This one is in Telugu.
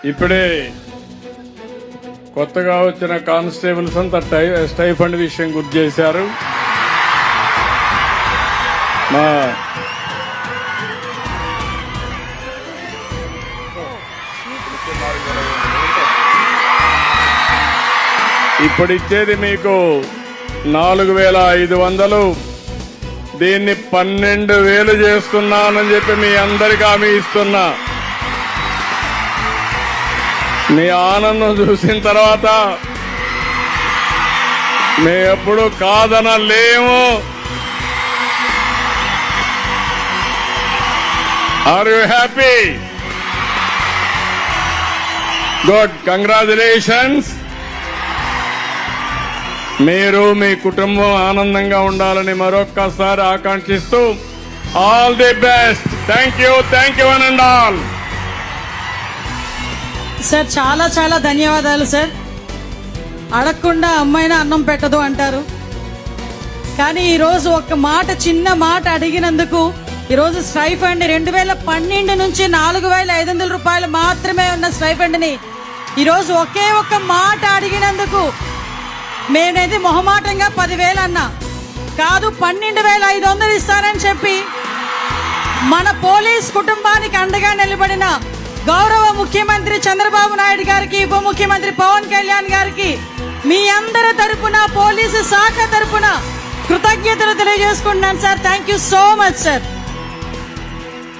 ఇప్పుడే కొత్తగా వచ్చిన కానిస్టేబుల్స్ అంతా స్టైఫండ్ విషయం గుర్తు చేశారు. మా ఇప్పుడు ఇచ్చేది మీకు 4,500, దీన్ని 12,000 చేస్తున్నానని చెప్పి మీ అందరికీ హామీ ఇస్తున్నా. మీ ఆనందం చూసిన తర్వాత మేము ఎప్పుడు కాదనలేము. Are you happy? Good, congratulations. మీరు మీ కుటుంబం ఆనందంగా ఉండాలని మరొక్కసారి ఆకాంక్షిస్తూ all the best. Thank you one and all. Sir చాలా చాలా ధన్యవాదాలు సార్. అడగకుండా అమ్మాయినా అన్నం పెట్టదు అంటారు, కానీ ఈరోజు ఒక మాట, చిన్న మాట అడిగినందుకు ఈరోజు స్టైఫండ్ 2012 నుంచి 4,500 రూపాయలు మాత్రమే ఉన్న స్టైఫండ్ ని ఈరోజు ఒకే ఒక్క మాట అడిగినందుకు నేనైతే మొహమాటంగా 10,000 అన్నా, కాదు 12,500 ఇస్తానని చెప్పి మన పోలీస్ కుటుంబానికి అండగా నిలబడిన గౌరవ ముఖ్యమంత్రి చంద్రబాబు నాయుడు గారికి, ఉప ముఖ్యమంత్రి పవన్ కళ్యాణ్ గారికి మీ అందరి తరపున, పోలీసు శాఖ తరపున కృతజ్ఞతలు తెలియజేసుకుంటున్నాను sir. Thank you so much sir.